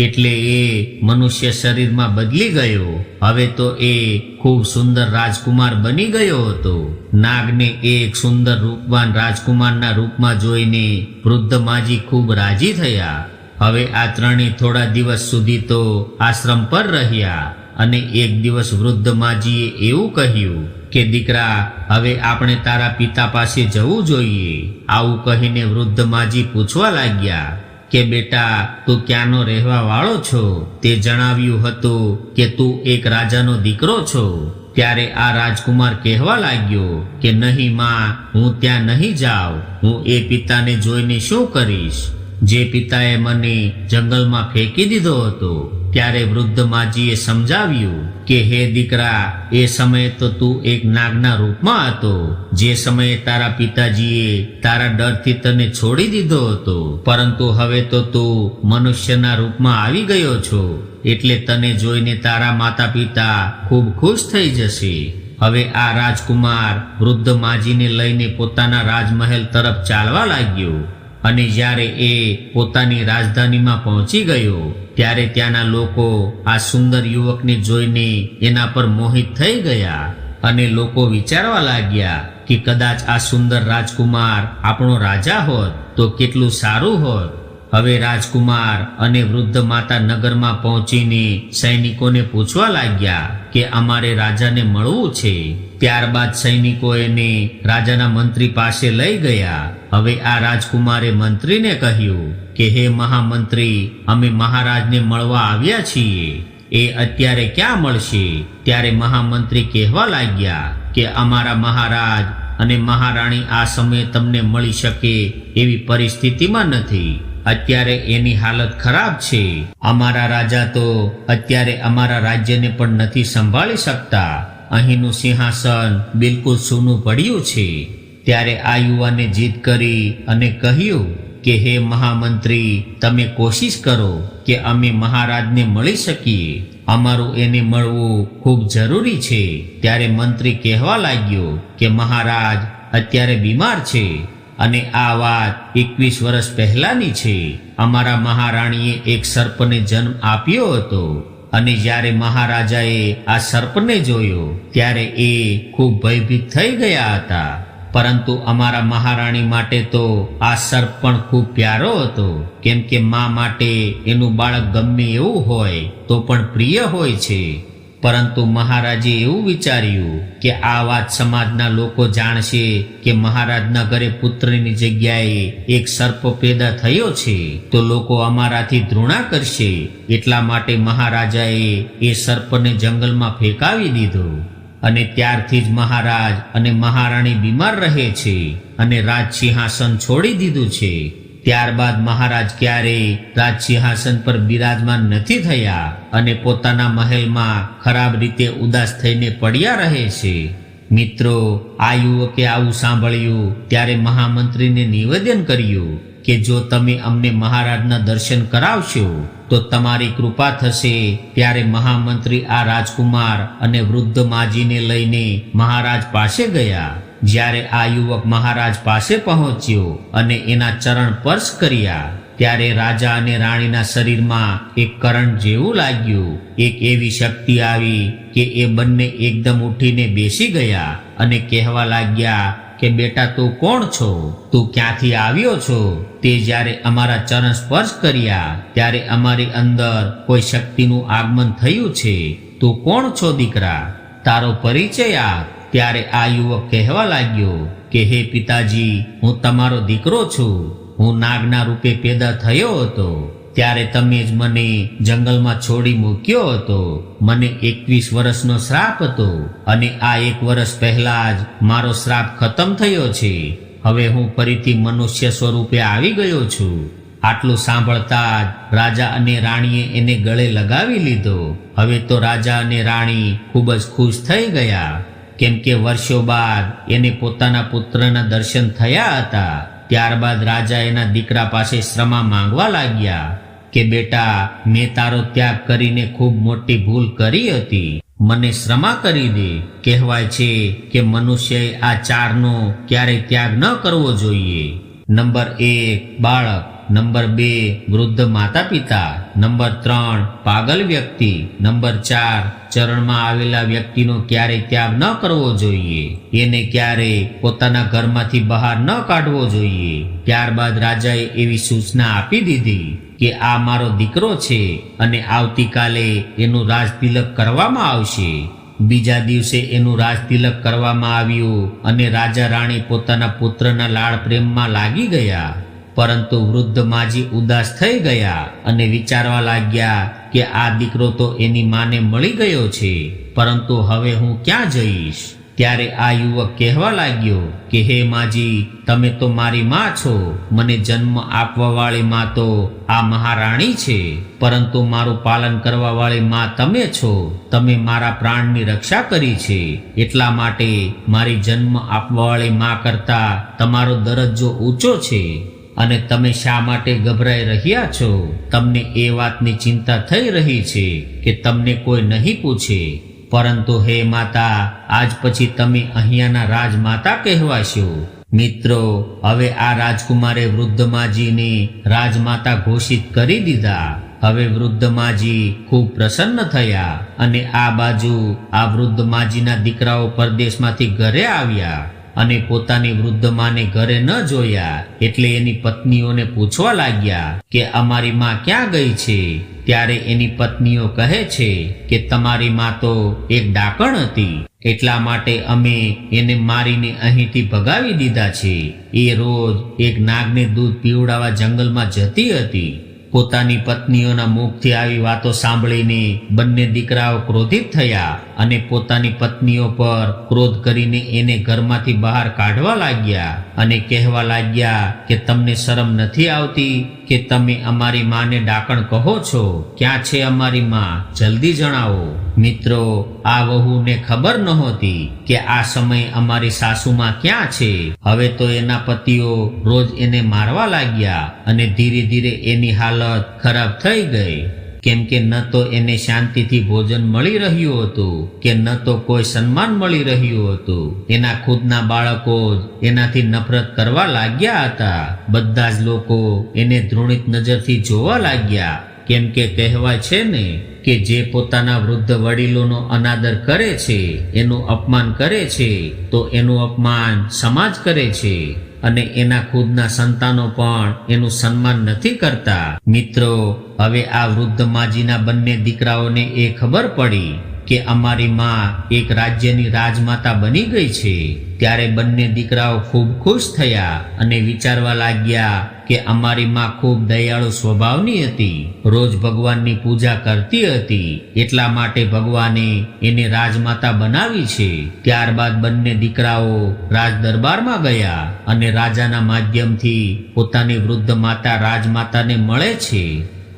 એટલે એ મનુષ્ય શરીરમાં બદલી ગયો. હવે તો એ ખૂબ સુંદર રાજકુમાર બની ગયો હતો. નાગને એક સુંદર રૂપવાન રાજકુમારના રૂપમાં જોઈને વૃદ્ધ માજી ખૂબ રાજી થયા. હવે આ ત્રણેય થોડા દિવસ સુધી તો આશ્રમ પર રહ્યા અને એક દિવસ વૃદ્ધ માજીએ એવું કહ્યું કે દીકરા, હવે આપણે તારા પિતા પાસે જવું જોઈએ. આવું કહીને વૃદ્ધ માજી પૂછવા લાગ્યા કે બેટા, તું ક્યાંનો રહેવા વાળો છો? તે જણાવ્યું હતું કે તું એક રાજાનો દીકરો છો. ત્યારે આ રાજકુમાર કહેવા લાગ્યો કે નહીં માં, હું ત્યાં નહીં જાઉં. હું એ પિતાને જોઈને શું કરીશ જે પિતાએ મને જંગલમાં ફેંકી દીધો હતો. ત્યારે વૃદ્ધ માજીએ સમજાવ્યું કે હે દીકરા, એ સમયે તો તું એક નાગના રૂપમાં હતો. જે સમયે તારા પિતાજીએ તારા ડરથી તને છોડી દીધો હતો, પરંતુ હવે તો તું મનુષ્યના રૂપમાં આવી ગયો છો, એટલે તને જોઈને તારા માતા પિતા ખૂબ ખુશ થઈ જશે. હવે આ રાજકુમાર વૃદ્ધ માજીને લઈને પોતાના રાજમહેલ તરફ ચાલવા લાગ્યો અને જ્યારે એ પોતાની રાજધાનીમાં પહોંચી ગયો ત્યારે ત્યાંના લોકો આ સુંદર યુવકને જોઈને એના પર મોહિત થઈ ગયા અને લોકો વિચારવા લાગ્યા કે કદાચ આ સુંદર રાજકુમાર આપણો રાજા હોત તો કેટલું સારું હોત. હવે રાજકુમાર અને વૃદ્ધ માતા નગરમાં પહોંચીને સૈનિકોને પૂછવા લાગ્યા કે અમારે રાજાને મળવું છે. ત્યારબાદ સૈનિકો એને રાજાના મંત્રી પાસે લઈ ગયા. હવે આ રાજકુમારે મંત્રીને કહ્યું કે હે મહામંત્રી, અમે મહારાજને મળવા આવ્યા છીએ, એ અત્યારે ક્યાં મળશે? ત્યારે મહામંત્રી કહેવા લાગ્યા કે અમારા મહારાજ અને મહારાણી આ સમયે તમને મળી શકે એવી પરિસ્થિતિમાં નથી. અત્યારે એની હાલત ખરાબ છે. અમારા રાજા તો અત્યારે અમારા રાજ્યને પણ નથી સંભાળી શકતા. અહીંનું સિંહાસન બિલકુલ સૂનું પડ્યું છે. ત્યારે આ યુવાને જીદ કરી અને કહ્યું કે હે મહામંત્રી, તમે કોશિશ કરો કે અમે મહારાજને મળી શકીએ. અમારું એને મળવું ખૂબ જરૂરી છે. ત્યારે મંત્રી કહેવા લાગ્યો કે મહારાજ અત્યારે બીમાર છે અને આ વાત 21 વર્ષ પહેલાની છે. અમારા મહારાણીએ એક સર્પને જન્મ આપ્યો હતો અને જ્યારે મહારાજાએ આ સર્પને જોયો ત્યારે એ ખૂબ ભયભીત થઈ ગયા હતા. પરંતુ અમારા મહારાણી માટે તો આ સર્પ પણ ખૂબ પ્યારો હતો, કેમ કે મા માટે એનું બાળક ગમે એવું હોય તો પણ પ્રિય હોય છે. પરંતુ મહારાજે એવું વિચાર્યું કે આ વાત સમાજના લોકો જાણશે કે મહારાજના ઘરે પુત્રની જગ્યાએ એક સર્પ પેદા થયો છે તો લોકો અમારાથી ધૃણા કરશે. એટલા માટે મહારાજાએ એ સર્પને જંગલમાં ફેંકાવી દીધો અને ત્યારથી જ મહારાજ અને મહારાણી બીમાર રહે છે અને રાજસિંહાસન છોડી દીધું છે. ત્યારબાદ મહારાજ ક્યારેય રાજસિંહાસન પર બિરાજમાન નથી થયા અને પોતાના મહેલમાં ખરાબ રીતે ઉદાસ થઈને પડ્યા રહે છે. મિત્રો, આ યુવકે આવું સાંભળ્યું ત્યારે મહામંત્રીને નિવેદન કર્યું કે જો તમે અમને મહારાજના દર્શન કરાવશો તો તમારી કૃપા થશે. ત્યારે મહામંત્રી આ રાજકુમાર અને વૃદ્ધ માજીને લઈને મહારાજ પાસે ગયા. જ્યારે આ યુવક મહારાજ પાસે પહોંચ્યો અને એના ચરણ સ્પર્શ કર્યા ત્યારે રાજા અને રાણીના શરીરમાં એક કરંટ જેવું લાગ્યું. એક એવી શક્તિ આવી કે એ બંને એકદમ ઉઠીને બેસી ગયા અને કહેવા લાગ્યા કે બેટા, તું કોણ છો? તું ક્યાંથી આવ્યો છો? તે જ્યારે અમારા ચરણ સ્પર્શ કર્યા ત્યારે અમારી અંદર કોઈ શક્તિનું આગમન થયું છે. તું કોણ છો દીકરા? તારો પરિચય આપ. ત્યારે આ યુવક કહેવા લાગ્યો કે હે પિતાજી, હું તમારો દીકરો છું. હું નાગના રૂપે પેદા થયો હતો. ત્યારે તમે જ મને જંગલમાં છોડી મૂક્યો હતો. મને 21 વર્ષનો શ્રાપ હતો અને આ 1 વર્ષ પહેલા જ મારો શ્રાપ ખતમ થયો છે. હવે હું ફરીથી મનુષ્ય સ્વરૂપે આવી ગયો છું. આટલું સાંભળતા જ રાજા અને રાણીએ એને ગળે લગાવી લીધો. હવે તો રાજા અને રાણી ખૂબ જ ખુશ થઈ ગયા, કેમ કે વર્ષો બાદ એને પોતાના પુત્રના દર્શન થયા હતા. ત્યારબાદ રાજા એના દીકરા પાસે ક્ષમા માંગવા લાગ્યા કે બેટા, મેં તારો ત્યાગ કરીને ખૂબ મોટી ભૂલ કરી હતી. મને ક્ષમા કરી દે. કહેવાય છે કે મનુષ્યએ આ 4નો ક્યારેય ત્યાગ ન કરવો જોઈએ. નંબર 1 બાળક, નંબર 2 વૃદ્ધ માતા પિતા, નંબર 3 પાગલ વ્યક્તિ, નંબર 4 ચરણમાં આવેલા વ્યક્તિનો ક્યારેય ત્યાગ ન કરવો જોઈએ. એને ક્યારેય પોતાના ઘરમાંથી બહાર ન કાઢવો જોઈએ. ત્યારબાદ રાજાએ એવી સૂચના આપી દીધી કે આ મારો દીકરો છે અને આવતીકાલે એનું રાજતિલક કરવામાં આવશે. બીજા દિવસે એનું રાજતિલક કરવામાં આવ્યું અને રાજા રાણી પોતાના પુત્રના લાડ પ્રેમમાં લાગી ગયા. પરંતુ વૃદ્ધ માજી ઉદાસ થઈ ગયા અને વિચારવા લાગ્યા કે આ દીકરો તો એની માને મળી ગયો છે, પરંતુ હવે હું ક્યાં જઈશ? ત્યારે આ યુવક કહેવા લાગ્યો કે હે માજી, તમે તો મારી માં છો. મને જન્મ આપવા વાળી માં તો આ મહારાણી છે, પરંતુ મારું પાલન કરવા વાળી માં તમે છો. તમે મારા પ્રાણની રક્ષા કરી છે, એટલા માટે મારી જન્મ આપવા વાળી માં કરતા તમારો દરજ્જો ઊંચો છે. અને તમે શા માટે ગભરાઈ રહ્યા છો? તમને એ વાતની ચિંતા થઈ રહી છે કે તમને કોઈ નહીં પૂછે, પરંતુ હે માતા, આજ પછી તમે અહીંયાના રાજમાતા કહેવાશો. મિત્રો, હવે આ રાજકુમારે વૃદ્ધ માજીને રાજમાતા ઘોષિત કરી દીધા. હવે વૃદ્ધ માજી ખૂબ પ્રસન્ન થયા અને આ બાજુ આ વૃદ્ધ માજીના દીકરાઓ પરદેશમાંથી ઘરે આવ્યા અને પોતાની વૃદ્ધ માને ઘરે ન જોયા એટલે એની પત્નીઓને પૂછવા લાગ્યા કે અમારી માં ક્યાં ગઈ છે? ત્યારે એની પત્નીઓ કહે છે કે તમારી માં તો એક ડાકણ હતી, એટલા માટે અમે એને મારીને અહીંથી ભગાવી દીધા છે. એ રોજ એક નાગને દૂધ પીવડાવવા જંગલમાં જતી હતી. પોતાની પત્નીઓના મુખથી આવી વાતો સાંભળીને બંને દીકરાઓ ક્રોધિત થયા અને પોતાની પત્નીઓ પર ક્રોધ કરીને એને ઘરમાંથી બહાર કાઢવા લાગ્યા અને કહેવા લાગ્યા કે તમને શરમ નથી આવતી કે કે તમે અમારી માને ડાકણ કહો છો, ક્યાં છે અમારી માં, જલ્દી જણાવો. મિત્રો, આ વહુને ખબર નહોતી કે આ સમય અમારી સાસુમાં ક્યાં છે. હવે તો એના પતિઓ રોજ એને મારવા લાગ્યા અને ધીરે ધીરે એની હાલત ખરાબ થઈ ગઈ. કેમ કે ન તો એને શાંતિથી ભોજન મળી રહ્યું હતું કે ન તો કોઈ સન્માન મળી રહ્યું હતું. એના ખુદના બાળકો જ એનાથી નફરત કરવા લાગ્યા હતા. બધા જ લોકો એને ધૃણિત નજરથી જોવા લાગ્યા. કેમ કે કહેવાય છે ને કે જે પોતાના વૃદ્ધ વડીલોનો અનાદર કરે છે, એનું અપમાન કરે છે, તો એનું અપમાન સમાજ કરે છે અને એના ખુદના સંતાનો પણ એનું સન્માન નથી કરતા. મિત્રો, હવે આ વૃદ્ધ માજીના બંને દીકરાઓને એ ખબર પડી કે અમારી માં એક રાજ્યની રાજમાતા બની ગઈ છે. ત્યારે બંને દીકરાઓ ખૂબ ખુશ થયા અને વિચારવા લાગ્યા કે અમારી માં ખૂબ દયાળુ સ્વભાવની હતી, રોજ ભગવાનની પૂજા કરતી હતી, એટલા માટે ભગવાને એને રાજમાતા બનાવી છે. ત્યારબાદ બંને દીકરાઓ રાજ દરબારમાં ગયા અને રાજાના માધ્યમથી પોતાની વૃદ્ધ માતા રાજમાતાને મળે છે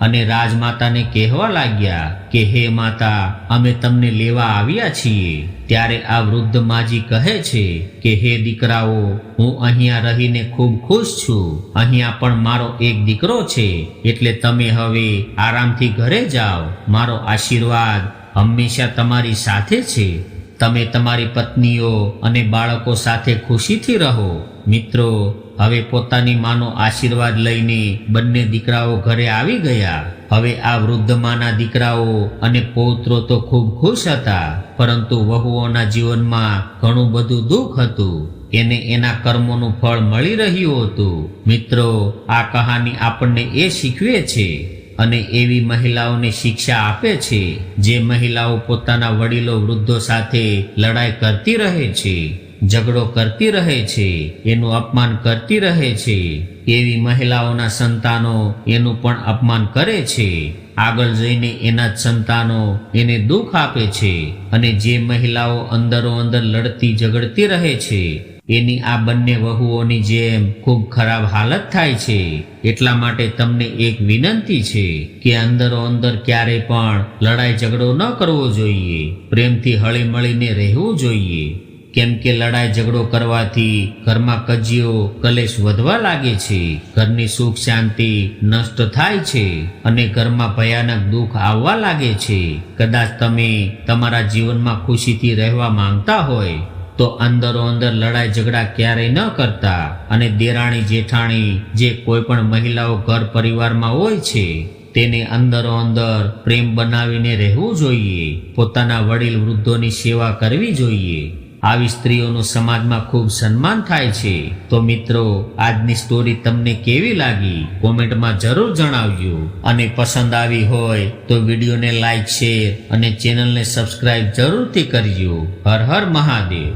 અને રાજમાતાને કહેવા લાગ્યા કે હે માતા, અમે તમને લેવા આવ્યા છીએ. ત્યારે આ વૃદ્ધ માજી કહે છે કે હે દીકરાઓ, હું અહીંયા રહીને ખૂબ ખુશ છું. અહીંયા પણ મારો એક દીકરો છે, એટલે તમે હવે આરામથી ઘરે જાઓ. મારો આશીર્વાદ હંમેશા તમારી સાથે છે. તમે તમારી પત્નીઓ અને બાળકો સાથે ખુશીથી રહો. મિત્રો, હવે પોતાની માનો આશીર્વાદ લઈને બંને દીકરાઓ ઘરે આવી ગયા. હવે આ વૃદ્ધ માના દીકરાઓ અને પૌત્રો તો ખૂબ ખુશ હતા, પરંતુ વહુઓના જીવનમાં ઘણું બધું દુઃખ હતું. એને એના કર્મોનું ફળ મળી રહ્યું હતું. મિત્રો, આ કહાની આપણને એ શીખવે છે અને એવી મહિલાઓને શિક્ષા આપે છે જે મહિલાઓ પોતાના વડીલો વૃદ્ધો સાથે લડાઈ કરતી રહે છે, ઝઘડો કરતી રહે છે, એનું અપમાન કરતી રહે છે. એવી મહિલાઓના સંતાનો એનું પણ અપમાન કરે છે. આગળ જઈને એના જ સંતાનો એને દુઃખ આપે છે અને જે મહિલાઓ અંદરો અંદર લડતી ઝઘડતી રહે છે, એની આ બંને વહુઓની જેમ ખૂબ ખરાબ હાલત થાય છે. એટલા માટે તમને એક વિનંતી છે કે અંદરો અંદર ક્યારેય પણ લડાઈ ઝઘડો ન કરવો જોઈએ. પ્રેમથી હળી મળીને રહેવું જોઈએ. કેમ કે લડાઈ ઝઘડો કરવાથી ઘરમાં કજિયો કલેશ વધવા લાગે છે, ઘરની સુખ શાંતિ નષ્ટ થાય છે અને ઘરમાં ભયાનક દુઃખ આવવા લાગે છે. કદાચ તમે તમારા જીવનમાં ખુશીથી રહેવા માંગતા હોય તો અંદરો અંદર લડાઈ ઝઘડા ક્યારેય ન કરતા અને દેરાણી જેઠાણી જે કોઈ પણ મહિલાઓ ઘર પરિવારમાં હોય છે તેને અંદરો અંદર પ્રેમ બનાવીને રહેવું જોઈએ. પોતાના વડીલ વૃદ્ધોની સેવા કરવી જોઈએ. આવી સ્ત્રીઓનું સમાજમાં ખૂબ સન્માન થાય છે. તો મિત્રો, આજની સ્ટોરી તમને કેવી લાગી કોમેન્ટમાં જરૂર જણાવજો અને પસંદ આવી હોય તો વિડીયોને લાઈક, શેર અને ચેનલને સબસ્ક્રાઇબ જરૂરથી કરજો. હર હર મહાદેવ.